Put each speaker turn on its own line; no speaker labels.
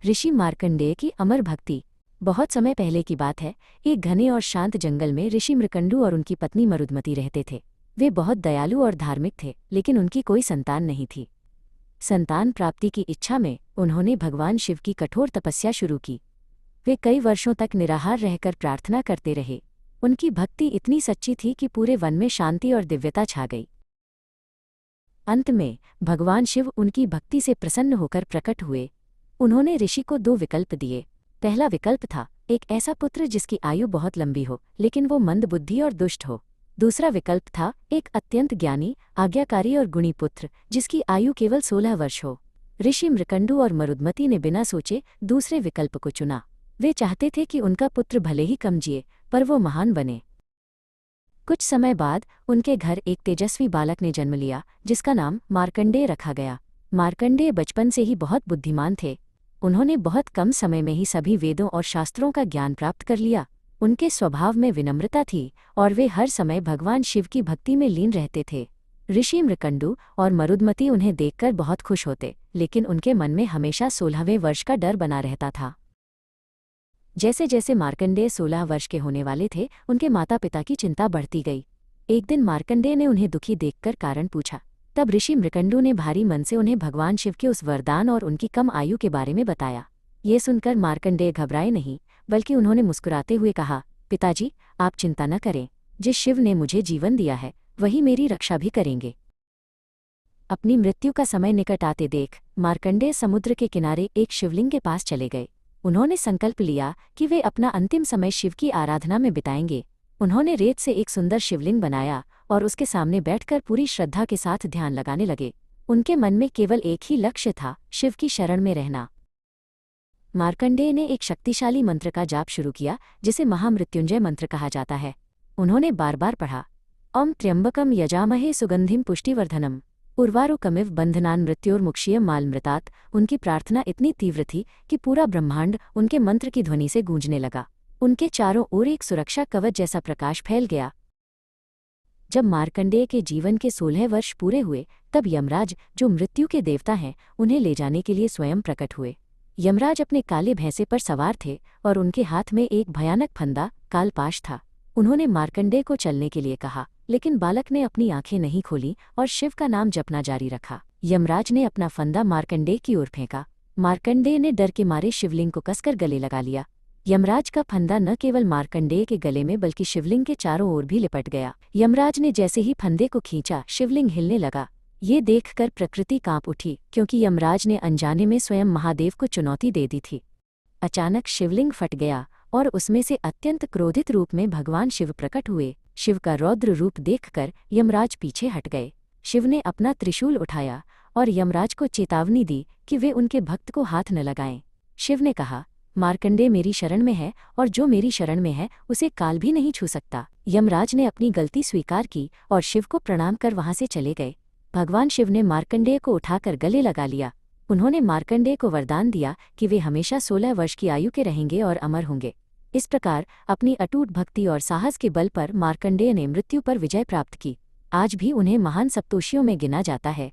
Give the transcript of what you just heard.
ऋषि मार्कंडेय की अमर भक्ति। बहुत समय पहले की बात है। एक घने और शांत जंगल में ऋषि मृकंडु और उनकी पत्नी मरुदमती रहते थे। वे बहुत दयालु और धार्मिक थे, लेकिन उनकी कोई संतान नहीं थी। संतान प्राप्ति की इच्छा में उन्होंने भगवान शिव की कठोर तपस्या शुरू की। वे कई वर्षों तक निराहार रहकर प्रार्थना करते रहे। उनकी भक्ति इतनी सच्ची थी कि पूरे वन में शांति और दिव्यता छा गई। अंत में भगवान शिव उनकी भक्ति से प्रसन्न होकर प्रकट हुए। उन्होंने ऋषि को 2 विकल्प दिए। पहला विकल्प था एक ऐसा पुत्र जिसकी आयु बहुत लंबी हो, लेकिन वो मंदबुद्धि और दुष्ट हो। दूसरा विकल्प था एक अत्यंत ज्ञानी, आज्ञाकारी और गुणी पुत्र जिसकी आयु केवल 16 वर्ष हो। ऋषि मृकंडु और मरुदमती ने बिना सोचे दूसरे विकल्प को चुना। वे चाहते थे कि उनका पुत्र भले ही कम जिए, पर वो महान बने। कुछ समय बाद उनके घर एक तेजस्वी बालक ने जन्म लिया, जिसका नाम मार्कंडेय रखा गया। मार्कंडेय बचपन से ही बहुत बुद्धिमान थे। उन्होंने बहुत कम समय में ही सभी वेदों और शास्त्रों का ज्ञान प्राप्त कर लिया। उनके स्वभाव में विनम्रता थी और वे हर समय भगवान शिव की भक्ति में लीन रहते थे। ऋषि मृकंडु और मरुदमती उन्हें देखकर बहुत खुश होते, लेकिन उनके मन में हमेशा 16वें वर्ष का डर बना रहता था। जैसे जैसे मार्कंडेय 16 वर्ष के होने वाले थे, उनके माता पिता की चिंता बढ़ती गई। एक दिन मार्कंडेय ने उन्हें दुखी देखकर कारण पूछा। तब ऋषि मृकंडु ने भारी मन से उन्हें भगवान शिव के उस वरदान और उनकी कम आयु के बारे में बताया। ये सुनकर मार्कंडेय घबराए नहीं, बल्कि उन्होंने मुस्कुराते हुए कहा, पिताजी, आप चिंता न करें। जिस शिव ने मुझे जीवन दिया है, वही मेरी रक्षा भी करेंगे। अपनी मृत्यु का समय निकट आते देख मार्कंडेय समुद्र के किनारे एक शिवलिंग के पास चले गए। उन्होंने संकल्प लिया कि वे अपना अंतिम समय शिव की आराधना में बिताएंगे। उन्होंने रेत से एक सुंदर शिवलिंग बनाया और उसके सामने बैठकर पूरी श्रद्धा के साथ ध्यान लगाने लगे। उनके मन में केवल एक ही लक्ष्य था, शिव की शरण में रहना। मार्कंडेय ने एक शक्तिशाली मंत्र का जाप शुरू किया, जिसे महामृत्युंजय मंत्र कहा जाता है। उन्होंने बार बार पढ़ा, ओम त्र्यंबकम यजामहे सुगंधिम पुष्टिवर्धनम उर्वारुकमिव बंधनान मृत्योर्मुक्षीय मालमृतात्। उनकी प्रार्थना इतनी तीव्र थी कि पूरा ब्रह्मांड उनके मंत्र की ध्वनि से गूंजने लगा। उनके चारों ओर एक सुरक्षा कवच जैसा प्रकाश फैल गया। जब मार्कंडेय के जीवन के 16 वर्ष पूरे हुए, तब यमराज, जो मृत्यु के देवता हैं, उन्हें ले जाने के लिए स्वयं प्रकट हुए। यमराज अपने काले भैंसे पर सवार थे और उनके हाथ में एक भयानक फंदा, कालपाश था। उन्होंने मार्कंडेय को चलने के लिए कहा, लेकिन बालक ने अपनी आंखें नहीं खोली और शिव का नाम जपना जारी रखा। यमराज ने अपना फंदा मार्कंडेय की ओर फेंका। मार्कंडेय ने डर के मारे शिवलिंग को कसकर गले लगा लिया। यमराज का फंदा न केवल मार्कंडेय के गले में बल्कि शिवलिंग के चारों ओर भी लिपट गया। यमराज ने जैसे ही फंदे को खींचा, शिवलिंग हिलने लगा। ये देखकर प्रकृति कांप उठी, क्योंकि यमराज ने अनजाने में स्वयं महादेव को चुनौती दे दी थी। अचानक शिवलिंग फट गया और उसमें से अत्यंत क्रोधित रूप में भगवान शिव प्रकट हुए। शिव का रौद्र रूप देखकर यमराज पीछे हट गए। शिव ने अपना त्रिशूल उठाया और यमराज को चेतावनी दी कि वे उनके भक्त को हाथ न लगाएं। शिव ने कहा, मार्कंडेय मेरी शरण में है और जो मेरी शरण में है उसे काल भी नहीं छू सकता। यमराज ने अपनी गलती स्वीकार की और शिव को प्रणाम कर वहां से चले गए। भगवान शिव ने मार्कंडेय को उठाकर गले लगा लिया। उन्होंने मार्कंडेय को वरदान दिया कि वे हमेशा 16 वर्ष की आयु के रहेंगे और अमर होंगे। इस प्रकार अपनी अटूट भक्ति और साहस के बल पर मार्कंडेय ने मृत्यु पर विजय प्राप्त की। आज भी उन्हें महान सप्तर्षियों में गिना जाता है।